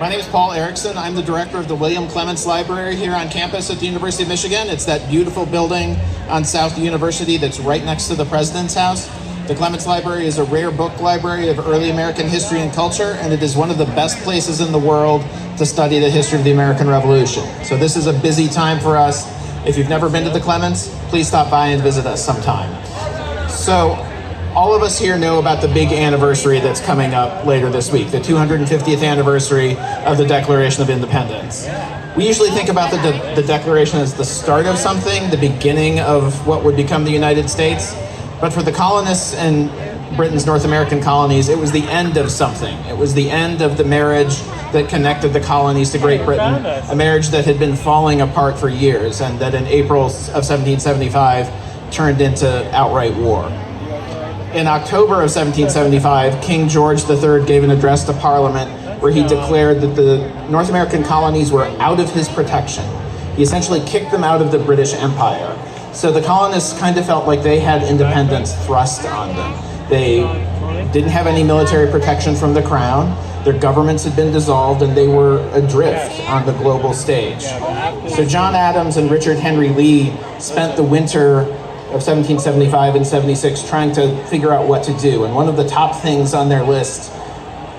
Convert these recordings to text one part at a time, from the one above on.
My name is Paul Erickson. I'm the director of the William Clements Library here on campus at the University of Michigan. It's that beautiful building on South University that's right next to the President's house. The Clements Library is a rare book library of early American history and culture, and it is one of the best places in the world to study the history of the American Revolution. So this is a busy time for us. If you've never been to the Clements, please stop by and visit us sometime. So, all of us here know about the big anniversary that's coming up later this week, the 250th anniversary of the Declaration of Independence. We usually think about the Declaration as the start of something, the beginning of what would become the United States. But for the colonists and Britain's North American colonies, it was the end of something. It was the end of the marriage that connected the colonies to Great Britain, a marriage that had been falling apart for years and that in April of 1775 turned into outright war. In October of 1775, King George III gave an address to Parliament where he declared that the North American colonies were out of his protection. He essentially kicked them out of the British Empire. So the colonists kind of felt like they had independence thrust on them. They didn't have any military protection from the crown. Their governments had been dissolved and they were adrift on the global stage. So John Adams and Richard Henry Lee spent the winter of 1775 and 76 trying to figure out what to do. And one of the top things on their list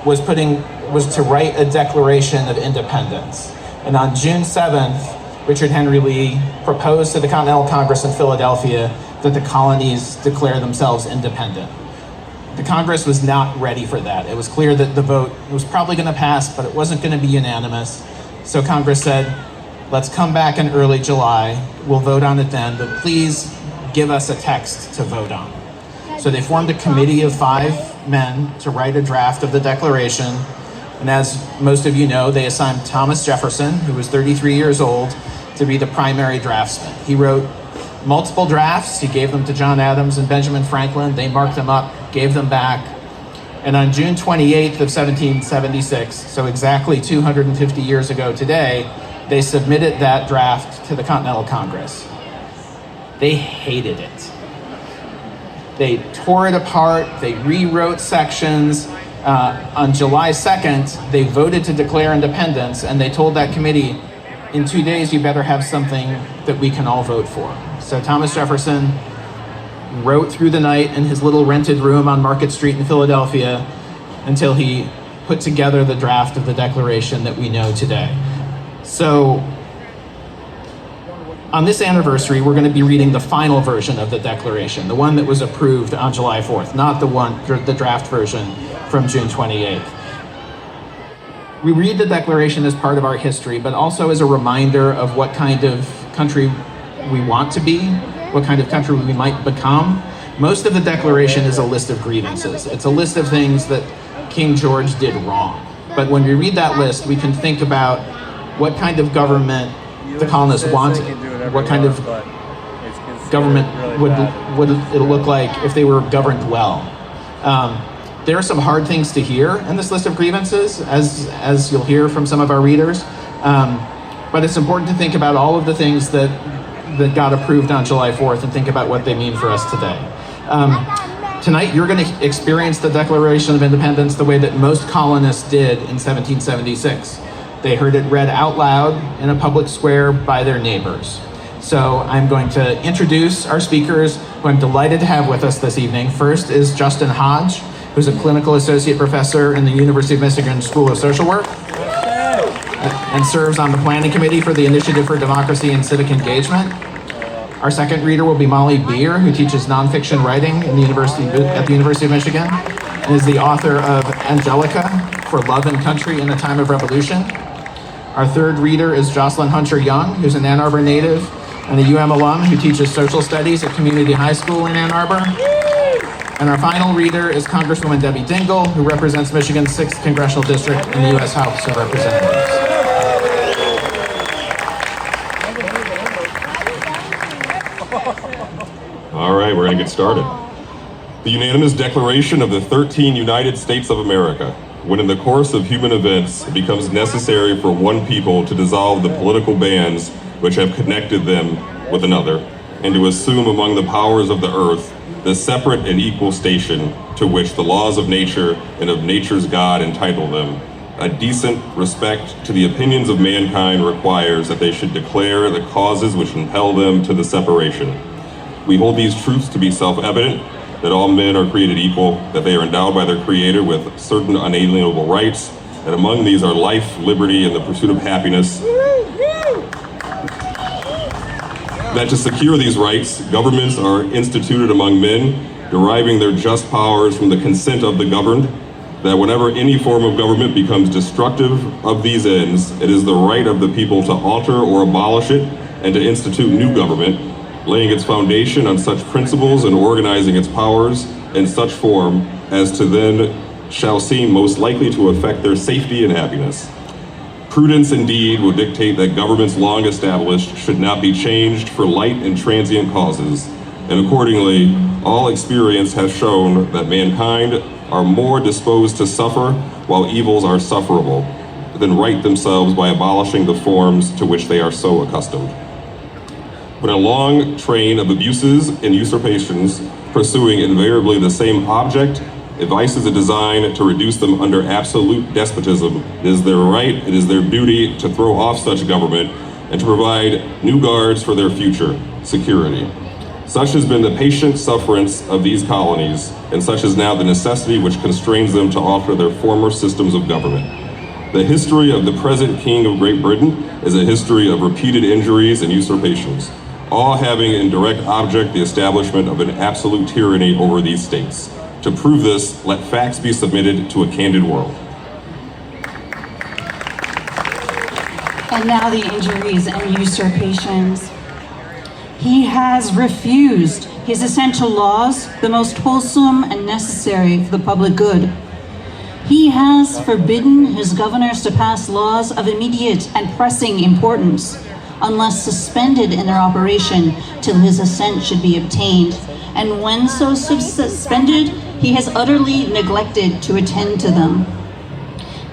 was to write a Declaration of Independence. And on June 7th, Richard Henry Lee proposed to the Continental Congress in Philadelphia that the colonies declare themselves independent. The Congress was not ready for that. It was clear that the vote was probably going to pass, but it wasn't going to be unanimous. So Congress said, let's come back in early July. We'll vote on it then, but please give us a text to vote on. So they formed a committee of 5 men to write a draft of the Declaration. And as most of you know, they assigned Thomas Jefferson, who was 33 years old, to be the primary draftsman. He wrote multiple drafts. He gave them to John Adams and Benjamin Franklin. They marked them up, gave them back. And on June 28th of 1776, so exactly 250 years ago today, they submitted that draft to the Continental Congress. They hated it. They tore it apart, they rewrote sections. On July 2nd, they voted to declare independence, and they told that committee, in 2 days, you better have something that we can all vote for. So Thomas Jefferson wrote through the night in his little rented room on Market Street in Philadelphia until he put together the draft of the Declaration that we know today. So on this anniversary, we're going to be reading the final version of the Declaration, the one that was approved on July 4th, not the draft version from June 28th. We read the Declaration as part of our history, but also as a reminder of what kind of country we want to be, what kind of country we might become. Most of the Declaration is a list of grievances. It's a list of things that King George did wrong. But when we read that list, we can think about what kind of government the colonists wanted, what kind of government would it look like if they were governed well. There are some hard things to hear in this list of grievances, as you'll hear from some of our readers, but it's important to think about all of the things that got approved on July 4th and think about what they mean for us today. Tonight, you're going to experience the Declaration of Independence the way that most colonists did in 1776. They heard it read out loud in a public square by their neighbors. So I'm going to introduce our speakers, who I'm delighted to have with us this evening. First is Justin Hodge, who's a clinical associate professor in the University of Michigan School of Social Work and serves on the planning committee for the Initiative for Democracy and Civic Engagement. Our second reader will be Molly Beer, who teaches nonfiction writing at the University of Michigan and is the author of Angelica, For Love and Country in a Time of Revolution. Our third reader is Joslyn Hunscher-Young, who's an Ann Arbor native and a UM alum who teaches social studies at Community High School in Ann Arbor. And our final reader is Congresswoman Debbie Dingell, who represents Michigan's 6th Congressional District in the U.S. House of Representatives. All right, we're going to get started. The unanimous declaration of the 13 United States of America. When in the course of human events it becomes necessary for one people to dissolve the political bands which have connected them with another, and to assume among the powers of the earth the separate and equal station to which the laws of nature and of nature's God entitle them, a decent respect to the opinions of mankind requires that they should declare the causes which impel them to the separation. We hold these truths to be self-evident, that all men are created equal, that they are endowed by their Creator with certain unalienable rights, that among these are life, liberty, and the pursuit of happiness. That to secure these rights, governments are instituted among men, deriving their just powers from the consent of the governed, that whenever any form of government becomes destructive of these ends, it is the right of the people to alter or abolish it and to institute new government, laying its foundation on such principles and organizing its powers in such form as to then shall seem most likely to affect their safety and happiness. Prudence indeed will dictate that governments long established should not be changed for light and transient causes, and accordingly, all experience has shown that mankind are more disposed to suffer while evils are sufferable than right themselves by abolishing the forms to which they are so accustomed. But a long train of abuses and usurpations pursuing invariably the same object, if vice is a design to reduce them under absolute despotism, it is their right, it is their duty to throw off such government and to provide new guards for their future security. Such has been the patient sufferance of these colonies, and such is now the necessity which constrains them to alter their former systems of government. The history of the present King of Great Britain is a history of repeated injuries and usurpations, all having in direct object the establishment of an absolute tyranny over these states. To prove this, let facts be submitted to a candid world. And now the injuries and usurpations. He has refused his essential laws, the most wholesome and necessary for the public good. He has forbidden his governors to pass laws of immediate and pressing importance, unless suspended in their operation till his assent should be obtained. And when so suspended, he has utterly neglected to attend to them.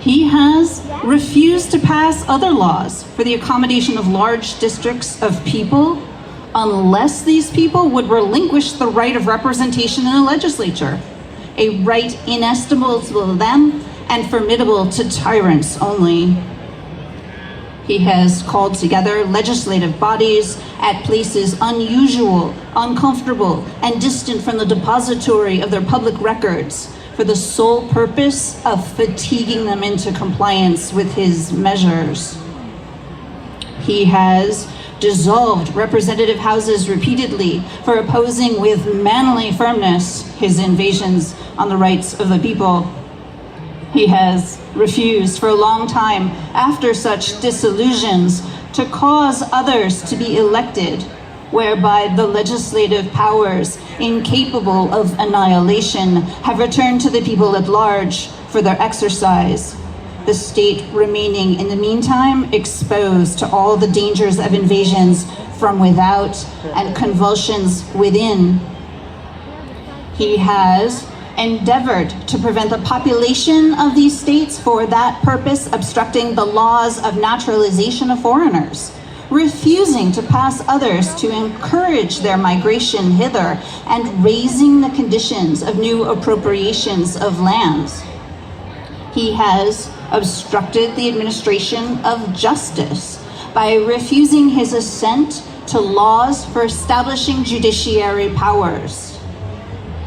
He has refused to pass other laws for the accommodation of large districts of people, unless these people would relinquish the right of representation in the legislature, a right inestimable to them and formidable to tyrants only. He has called together legislative bodies at places unusual, uncomfortable, and distant from the depository of their public records for the sole purpose of fatiguing them into compliance with his measures. He has dissolved representative houses repeatedly for opposing with manly firmness his invasions on the rights of the people. He has refused for a long time after such disillusions to cause others to be elected, whereby the legislative powers, incapable of annihilation, have returned to the people at large for their exercise, the state remaining in the meantime exposed to all the dangers of invasions from without and convulsions within. He has endeavored to prevent the population of these states for that purpose, obstructing the laws of naturalization of foreigners, refusing to pass others to encourage their migration hither, and raising the conditions of new appropriations of lands. He has obstructed the administration of justice by refusing his assent to laws for establishing judiciary powers.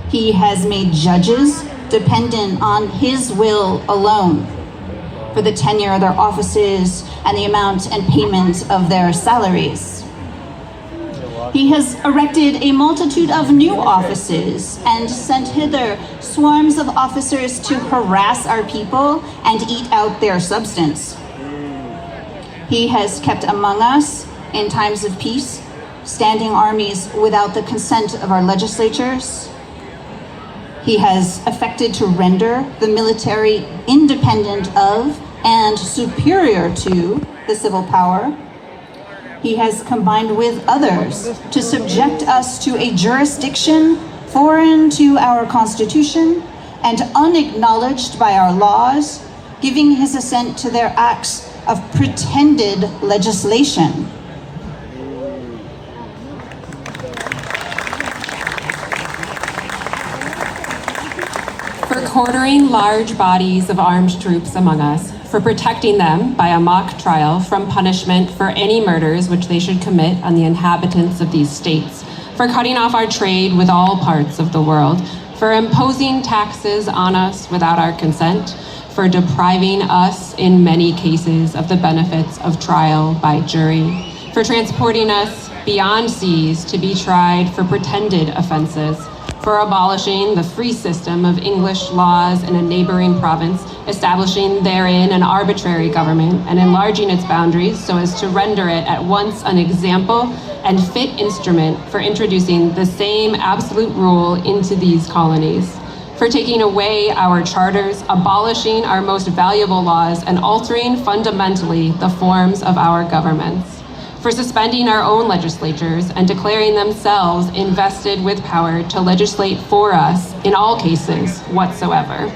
He has made judges dependent on his will alone for the tenure of their offices and the amount and payment of their salaries. He has erected a multitude of new offices and sent hither swarms of officers to harass our people and eat out their substance. He has kept among us, in times of peace, standing armies without the consent of our legislatures. He has affected to render the military independent of and superior to the civil power. He has combined with others to subject us to a jurisdiction foreign to our Constitution and unacknowledged by our laws, giving his assent to their acts of pretended legislation. For quartering large bodies of armed troops among us, for protecting them by a mock trial from punishment for any murders which they should commit on the inhabitants of these states, for cutting off our trade with all parts of the world, for imposing taxes on us without our consent, for depriving us in many cases of the benefits of trial by jury, for transporting us beyond seas to be tried for pretended offenses, for abolishing the free system of English laws in a neighboring province, establishing therein an arbitrary government and enlarging its boundaries so as to render it at once an example and fit instrument for introducing the same absolute rule into these colonies, for taking away our charters, abolishing our most valuable laws, and altering fundamentally the forms of our governments, for suspending our own legislatures and declaring themselves invested with power to legislate for us in all cases whatsoever.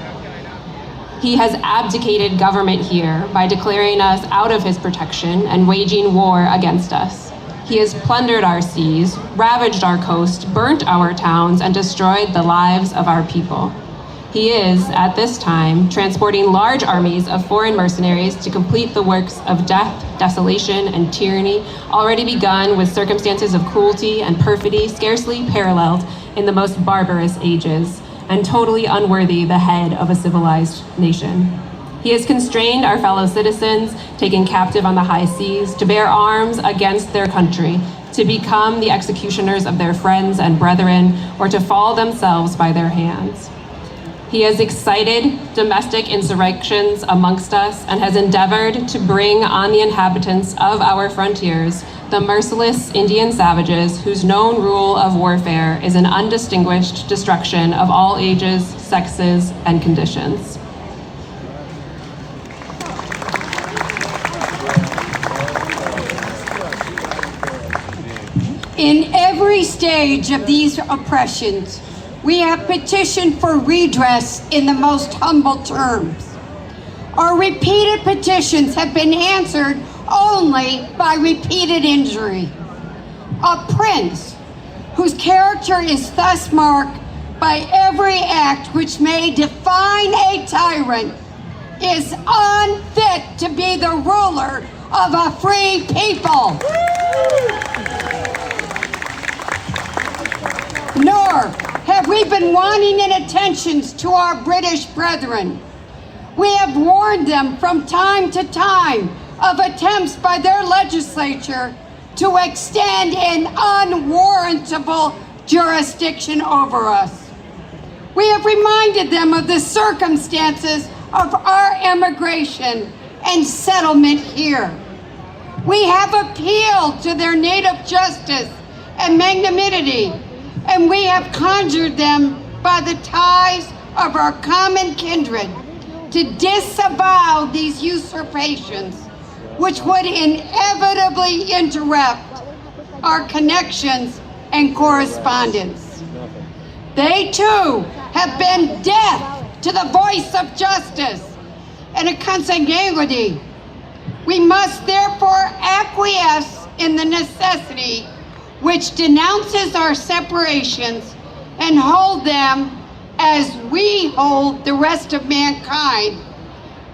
He has abdicated government here by declaring us out of his protection and waging war against us. He has plundered our seas, ravaged our coast, burnt our towns, and destroyed the lives of our people. He is, at this time, transporting large armies of foreign mercenaries to complete the works of death, desolation, and tyranny already begun with circumstances of cruelty and perfidy scarcely paralleled in the most barbarous ages, and totally unworthy the head of a civilized nation. He has constrained our fellow citizens, taken captive on the high seas, to bear arms against their country, to become the executioners of their friends and brethren, or to fall themselves by their hands. He has excited domestic insurrections amongst us and has endeavored to bring on the inhabitants of our frontiers the merciless Indian savages whose known rule of warfare is an undistinguished destruction of all ages, sexes, and conditions. In every stage of these oppressions, we have petitioned for redress in the most humble terms. Our repeated petitions have been answered only by repeated injury. A prince whose character is thus marked by every act which may define a tyrant is unfit to be the ruler of a free people. Nor have we been wanting in attentions to our British brethren. We have warned them from time to time of attempts by their legislature to extend an unwarrantable jurisdiction over us. We have reminded them of the circumstances of our emigration and settlement here. We have appealed to their native justice and magnanimity, and we have conjured them by the ties of our common kindred to disavow these usurpations, which would inevitably interrupt our connections and correspondence. They too have been deaf to the voice of justice and a consanguinity. We must therefore acquiesce in the necessity which denounces our separations and hold them as we hold the rest of mankind,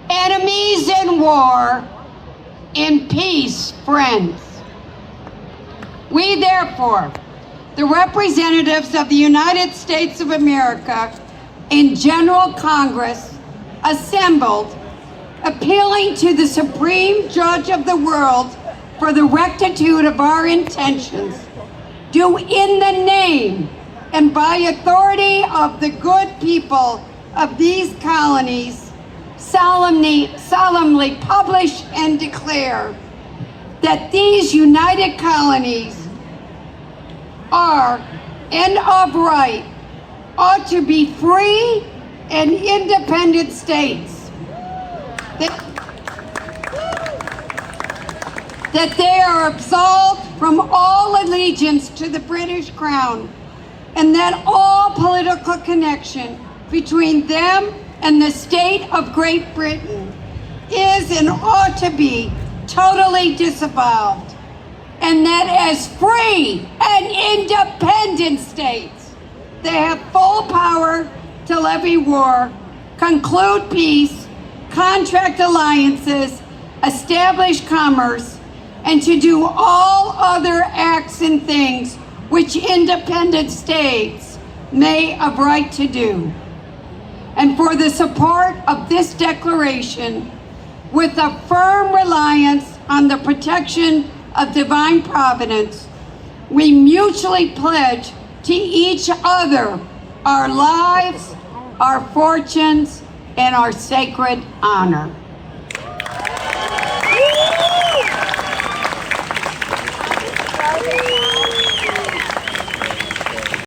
enemies in war, in peace, friends. We therefore, the representatives of the United States of America in General Congress, assembled, appealing to the Supreme Judge of the world for the rectitude of our intentions, do in the name and by authority of the good people of these colonies solemnly publish and declare that these united colonies are and of right ought to be free and independent states, that they are absolved from all allegiance to the British Crown, and that all political connection between them and the state of Great Britain is and ought to be totally disavowed, and that as free and independent states, they have full power to levy war, conclude peace, contract alliances, establish commerce, and to do all other acts and things which independent states may of right to do. And for the support of this declaration, with a firm reliance on the protection of divine providence, we mutually pledge to each other our lives, our fortunes, and our sacred honor.